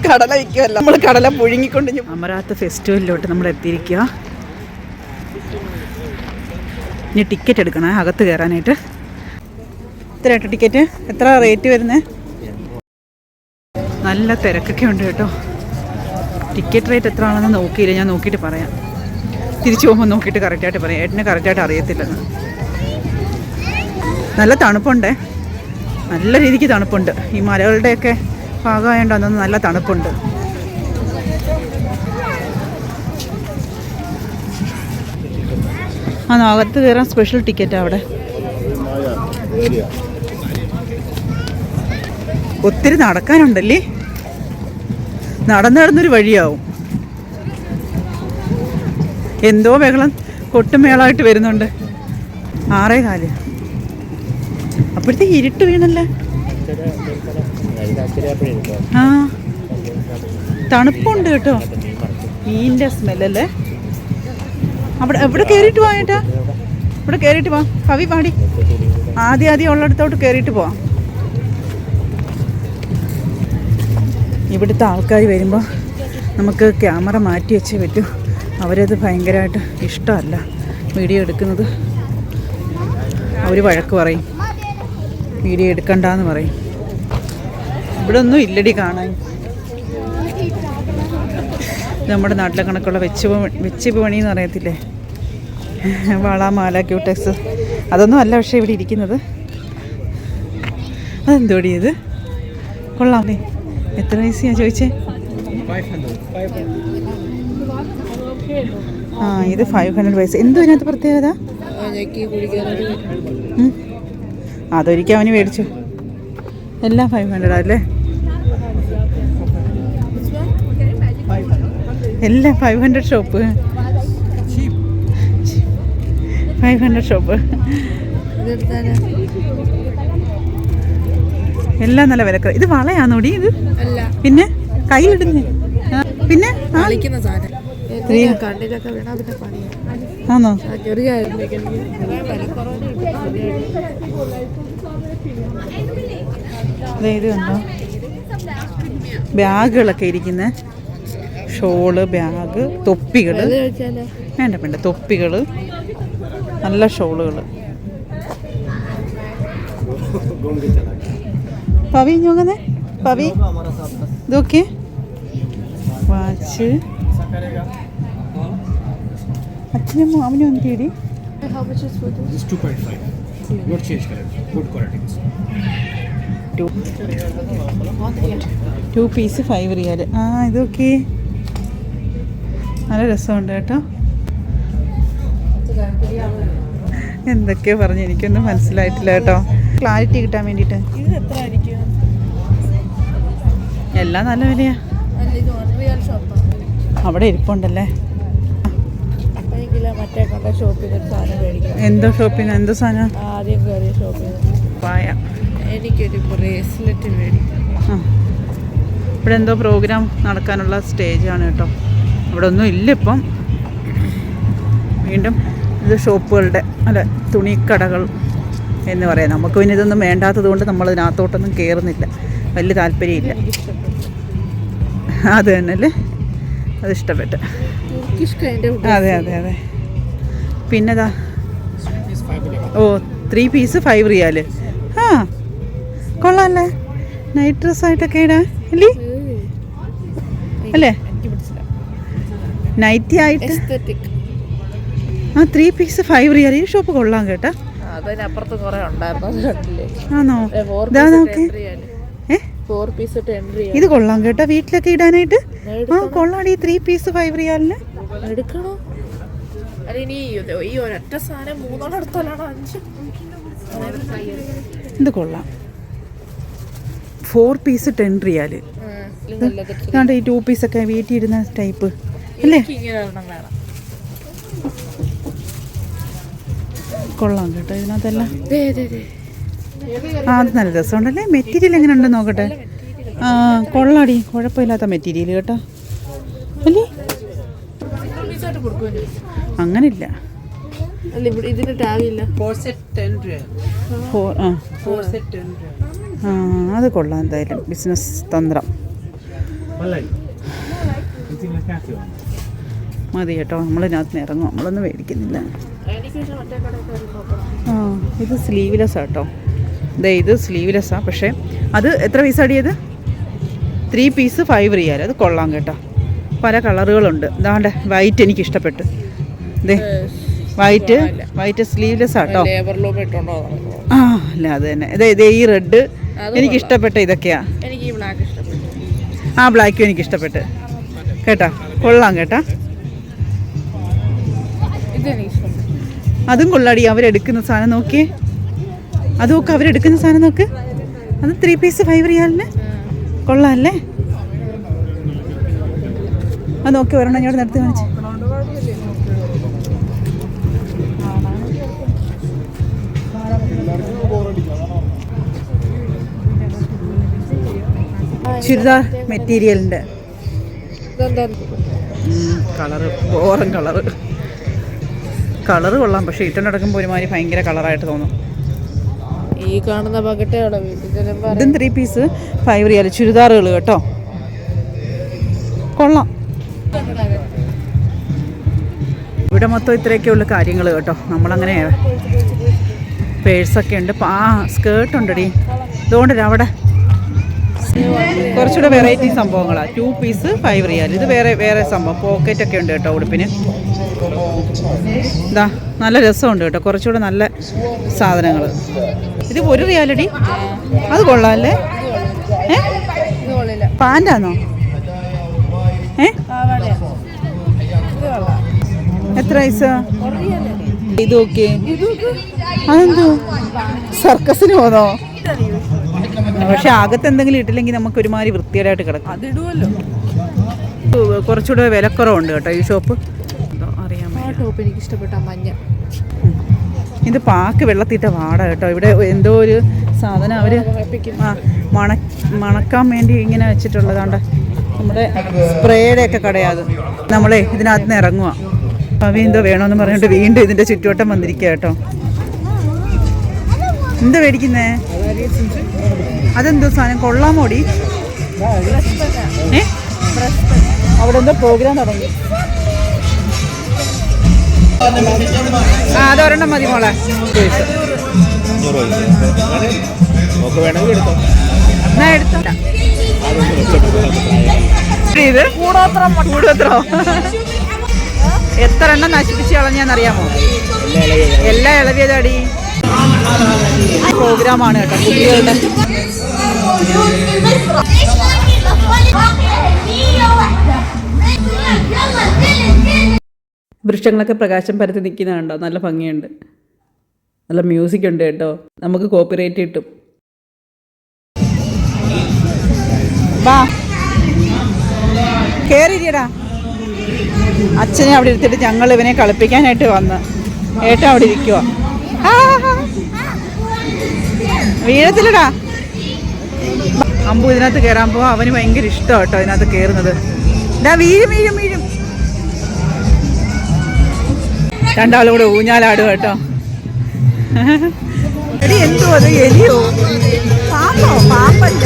കടല വയ്ക്കുമല്ലോ, നമ്മൾ കടല പുഴുങ്ങിക്കൊണ്ട് അമരാത്ത് ഫെസ്റ്റിവലിലോട്ട് നമ്മൾ എത്തിയിരിക്കുക. ഇനി ടിക്കറ്റ് എടുക്കണേ അകത്ത് കയറാനായിട്ട്. എത്രയാട്ടോ ടിക്കറ്റ്? എത്ര റേറ്റ് വരുന്നത്? നല്ല തിരക്കൊക്കെ ഉണ്ട് കേട്ടോ. ടിക്കറ്റ് റേറ്റ് എത്ര ആണെന്ന് നോക്കിയില്ല, ഞാൻ നോക്കിയിട്ട് പറയാം. തിരിച്ചു പോകുമ്പോൾ നോക്കിയിട്ട് കറക്റ്റായിട്ട് പറയാം. ഏട്ടന് കറക്റ്റായിട്ട് അറിയത്തില്ലെന്ന്. നല്ല തണുപ്പുണ്ടേ, നല്ല രീതിക്ക് തണുപ്പുണ്ട്. ഈ മലകളുടെയൊക്കെ ഭാഗമായതുകൊണ്ട് അതൊന്നും നല്ല തണുപ്പുണ്ട്. അകത്ത് കയറാൻ സ്പെഷ്യൽ ടിക്കറ്റാണ് അവിടെ. ഒത്തിരി നടക്കാനുണ്ടല്ലേ, നടന്നൊരു വഴിയാവും. എന്തോ ബഹളം കൊട്ടുമേളായിട്ട് വരുന്നുണ്ട്. 6:15. അപ്പോഴത്തേക്ക് ഇരുട്ട് വീണല്ലേ. ആ തണുപ്പുണ്ട് കേട്ടോ, മീനിൻ്റെ സ്മെല്ലല്ലേ. അവിടെ എവിടെ കയറിയിട്ട് പോവാം ഏട്ടാ, ഇവിടെ കയറിയിട്ട് പോവാം. കവി പാടി ആദ്യം ഉള്ളിടത്തോട്ട് കയറിയിട്ട് പോവാം. ഇവിടുത്തെ ആൾക്കാർ വരുമ്പോൾ നമുക്ക് ക്യാമറ മാറ്റി വെച്ചേ പറ്റൂ. അവരത് ഭയങ്കരമായിട്ട് ഇഷ്ടമല്ല വീഡിയോ എടുക്കുന്നത്. അവർ വഴക്ക് പറയും, വീഡിയോ എടുക്കണ്ടെന്ന് പറയും. ഇവിടെ ഒന്നും ഇല്ലടി കാണാൻ. നമ്മുടെ നാട്ടിലെ കണക്കുള്ള വെച്ച് പണിയെന്ന് അറിയത്തില്ലേ, വള മാല ക്യൂടെക്സ് അതൊന്നും അല്ല. പക്ഷേ ഇവിടെ ഇരിക്കുന്നത് അതെന്തോടി ഇത് കൊള്ളാമേ. എത്ര പൈസയാണ് ചോദിച്ചേ? ആ ഇത് 500 പൈസ. എന്തോ ഇതിനകത്ത് പ്രത്യേകത? അതൊരിക്കൽ അവന് മേടിച്ചു. എല്ലാം 500 അല്ലേ? എല്ലാം 500 ഷോപ്പ്, 500 ഷോപ്പ് എല്ലാം നല്ല വിലക്ക്. ഇത് വളയാണോടി? ഇത് പിന്നെ കയ്യിലിടുന്നേ, പിന്നെ ആണോ? ഇത് കണ്ടോ, ബാഗുകളൊക്കെ ഇരിക്കുന്ന ഷോള്, ബാഗ്, തൊപ്പികൾ. വേണ്ട തൊപ്പികൾ, നല്ല ഷോളുകൾ. പവി നോക്കുന്നേ, പവി ഇതൊക്കെ വാച്ച്. അച്ഛനും അവനും ഒന്ന് തേടി. 2 പീസ് 5 റിയാൽ. ആ ഇതൊക്കെ നല്ല രസമുണ്ട് കേട്ടോ. എന്തൊക്കെയോ പറഞ്ഞു, എനിക്കൊന്നും മനസ്സിലായിട്ടില്ല കേട്ടോ. ക്ലാരിറ്റി കിട്ടാൻ വേണ്ടിയിട്ട്. എല്ലാം നല്ല വിലയാ. അവിടെ ഇരിപ്പുണ്ടല്ലേ. എന്തോ ഷോപ്പിന്? എന്തോ സാധനം? പായ. എനിക്കൊരു ബ്രേസ്ലെറ്റ് മേടിക്കും. ഇവിടെ എന്തോ പ്രോഗ്രാം നടക്കാനുള്ള സ്റ്റേജാണ് കേട്ടോ. ഇവിടെ ഒന്നും ഇല്ല ഇപ്പം. വീണ്ടും ഇത് ഷോപ്പുകളുടെ അല്ല തുണിക്കടകൾ എന്ന് പറയാം. നമുക്ക് പിന്നെ ഇതൊന്നും വേണ്ടാത്തത് കൊണ്ട് നമ്മൾ ഇതിനകത്തോട്ടൊന്നും കയറുന്നില്ല, വലിയ താല്പര്യമില്ല. അത് തന്നെ അല്ലേ, അത് ഇഷ്ടപ്പെട്ട്. അതെ. പിന്നെതാ 3 പീസ് 5 റിയാൽ. ആ കൊള്ളാമല്ലേ, നൈറ്റ് ഡ്രസ്സായിട്ടൊക്കെ ഇടാൻ അല്ലേ, നൈറ്റി ആയിട്ട്. 3 പീസ് 5 റിയാൽ. ഈ ഷോപ്പ് കൊള്ളാം കേട്ടാ. ആണോ? ഇതാ നോക്കേ, 4 പീസ് 10 റിയാൽ. ഇത് കൊള്ളാം കേട്ടോ, വീട്ടിലൊക്കെ ഇടാനായിട്ട്. ആ കൊള്ളാടി. 3 പീസ് 5 റിയാലിന് എടുക്കണോ? ഇത് കൊള്ളാം. 4 പീസ് 10 റിയാൽ. ഈ 2 പീസൊക്കെ വീട്ടിൽ ഇടുന്ന ടൈപ്പ് അല്ലേ? കൊള്ളാം കേട്ടോ ഇതിനകത്തെല്ലാം. ആ അത് നല്ല രസമുണ്ടല്ലേ. മെറ്റീരിയൽ എങ്ങനെ ഉണ്ടെന്ന് നോക്കട്ടെ. ആ കൊള്ളാടി, കുഴപ്പമില്ലാത്ത മെറ്റീരിയൽ കേട്ടോ അല്ലേ. അങ്ങനില്ല, ഇതിന് ടാഗില്ല. അത് കൊള്ളാം എന്തായാലും. ബിസിനസ് തന്ത്രം മതി കേട്ടോ. നമ്മളിതിനകത്ത് ഇറങ്ങും, നമ്മളൊന്നും മേടിക്കുന്നില്ല. ഇത് സ്ലീവ്ലെസ്സാണ് കേട്ടോ. ഇത് സ്ലീവ്ലെസ്സാണ്. പക്ഷേ അത് എത്ര പീസ് അടിയത്? 3 പീസ് 5 റിയാൽ. അത് കൊള്ളാം കേട്ടോ. പല കളറുകളുണ്ട്. ഇതാണ്ട് വൈറ്റ് എനിക്ക് ഇഷ്ടപ്പെട്ടു. ഇതേ വൈറ്റ് സ്ലീവ്ലെസ് ആട്ടോ. ആ അല്ല അത് തന്നെ. ഇതേ ഈ റെഡ് എനിക്ക് ഇഷ്ടപ്പെട്ട ഇതൊക്കെയാ. ആ ബ്ലാക്കും എനിക്ക് ഇഷ്ടപ്പെട്ട് കേട്ടാ. കൊള്ളാം കേട്ടാ. അതും കൊള്ളാടി. അവരെടുക്കുന്ന സാധനം നോക്കിയേ. അതൊക്കെ അവരെടുക്കുന്ന സാധനം നോക്ക്. അത് 3 പീസ് 5 റിയാലിന് കൊള്ളാം അല്ലേ? അത് നോക്കി ഒരെണ്ണം ഇങ്ങോട്ട് നടത്തി കാണിച്ചു. ചുരിദാർ മെറ്റീരിയലിൻ്റെ കളറ് ബോറൻ കളറ് കൊള്ളാം. പക്ഷേ ഇട്ടുകൊണ്ട് നടക്കുമ്പോൾ ഒരുമാതിരി ഭയങ്കര കളറായിട്ട് തോന്നും. ഈ കാണുന്ന ബക്കറ്റ് ഇതും 3 പീസ് 5 റിയാൽ ചുരിദാറുകൾ കേട്ടോ. കൊള്ളാം. ഇവിടെ മൊത്തം ഇത്രയൊക്കെയുള്ള കാര്യങ്ങൾ കേട്ടോ. നമ്മളങ്ങനെ പേഴ്സൊക്കെ ഉണ്ട്. സ്കേർട്ട് ഉണ്ടടി. ഇതുകൊണ്ടല്ലേ അവിടെ കുറച്ചുകൂടെ വെറൈറ്റി സംഭവങ്ങളാണ്. 2 പീസ് 5 റിയാൽ. ഇത് വേറെ സംഭവം. പോക്കറ്റൊക്കെ ഉണ്ട് കേട്ടോ ഉടുപ്പിന്. ഇതാ നല്ല രസമുണ്ട് കേട്ടോ. കുറച്ചുകൂടെ നല്ല സാധനങ്ങൾ. ഇത് 1 റിയാലടി. അത് കൊള്ളാമല്ലേ? പാൻ്റാണോ? എത്ര പൈസ? ഇത് ഓക്കെ. അതെന്തോ സർക്കസിന് പോന്നോ? പക്ഷെ അകത്ത് എന്തെങ്കിലും ഇട്ടില്ലെങ്കിൽ നമുക്ക് ഒരുമാതിരി വൃത്തികേടായിട്ട് കിടക്കും. അതിടുമല്ലോ. കുറച്ചുകൂടെ വിലക്കുറവുണ്ട് കേട്ടോ ഈ ഷോപ്പ്. അറിയാൻ ടോപ്പ് എനിക്ക് ഇഷ്ടപ്പെട്ട മഞ്ഞ. ഇത് പാക്ക് വെള്ളത്തിട്ട വാട കേട്ടോ. ഇവിടെ എന്തോ ഒരു സാധനം അവർ മണക്കാൻ വേണ്ടി ഇങ്ങനെ വെച്ചിട്ടുള്ളതാണ്ട്. നമ്മുടെ സ്പ്രേയുടെ ഒക്കെ കടയാത്. നമ്മളെ ഇതിനകത്ത് നിന്ന് ഇറങ്ങുക. അവ എന്തോ വേണമെന്ന് പറഞ്ഞിട്ട് വീണ്ടും ഇതിൻ്റെ ചുറ്റുവട്ടം വന്നിരിക്കുക കേട്ടോ. എന്താ മേടിക്കുന്നേ? അതെന്തോ സാധനം? കൊള്ളാമോടി. അവിടെ എന്തോ പ്രോഗ്രാം തുടങ്ങി. അതൊരെണ്ണം മതി മോളെ. ഇത് കൂടോത്രോ എത്ര എണ്ണം നശിപ്പിച്ച് കളഞ്ഞാന്നറിയാമോ? എല്ലാം ഇളവിയതാടി. പ്രോഗ്രാമാണ് കേട്ടോ കുട്ടികളുടെ. വൃക്ഷങ്ങളൊക്കെ പ്രകാശം പരത്തി നിൽക്കുന്ന കണ്ടോ? നല്ല ഭംഗിയുണ്ട്. നല്ല മ്യൂസിക് ഉണ്ട് കേട്ടോ. നമുക്ക് കോപ്പിറൈറ്റ് കിട്ടും. വാ കേറിയിടാ. അച്ഛനെ അവിടെ ഇരുത്തിട്ട് ഞങ്ങൾ ഇവനെ കളിപ്പിക്കാനായിട്ട് വന്ന്. ഏട്ടൻ അവിടെ ഇരിക്കുക. വീഴത്തില്ലടാ. അമ്പു ഇതിനകത്ത് കയറാൻ പോവാ. അവന് ഭയങ്കര ഇഷ്ടമാണ് കേട്ടോ ഇതിനകത്ത് കയറുന്നത്. വീഴും. രണ്ടാളും കൂടെ ഊഞ്ഞാലാടുക കേട്ടോ. എടി എന്തോ അത്? എലിയോ പാമ്പല്ല.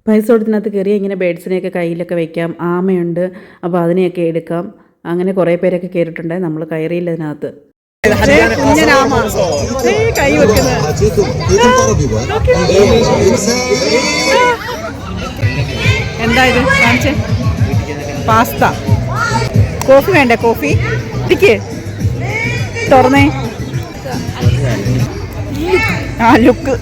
പൈസ കൊടുത്തിനകത്ത് കയറി ഇങ്ങനെ ബേഡ്സിനെയൊക്കെ കയ്യിലൊക്കെ വെക്കാം. ആമയുണ്ട്, അപ്പോൾ അതിനെയൊക്കെ എടുക്കാം. അങ്ങനെ കുറേ പേരൊക്കെ കയറിയിട്ടുണ്ട്. നമ്മൾ കയറിയില്ല അതിനകത്ത്. കൈ വെക്കുന്നത് എന്താ ഇത്? കാണിച്ചേ. പാസ്ത. കോഫി വേണ്ടേ? കോഫി ഇരിക്കേ. തുറന്നേ. ലുക്ക്.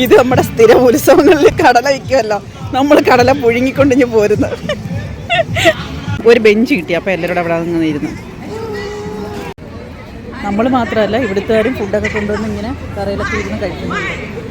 ഇത് നമ്മുടെ സ്ഥിരം ഉത്സവങ്ങളിൽ കടല വയ്ക്കുമല്ലോ. നമ്മൾ കടല പുഴുങ്ങിക്കൊണ്ടിഞ്ഞ് പോരുന്നു. ഒരു ബെഞ്ച് കിട്ടി. അപ്പോൾ എല്ലാവരും അവിടെ നിന്ന് ഇരുന്നു. നമ്മൾ മാത്രമല്ല ഇവിടുത്തുകാരും ഫുഡൊക്കെ കൊണ്ടുവന്ന് ഇങ്ങനെ കറിയിലൊക്കെ ഇരുന്ന് കഴിക്കുന്നുണ്ട്.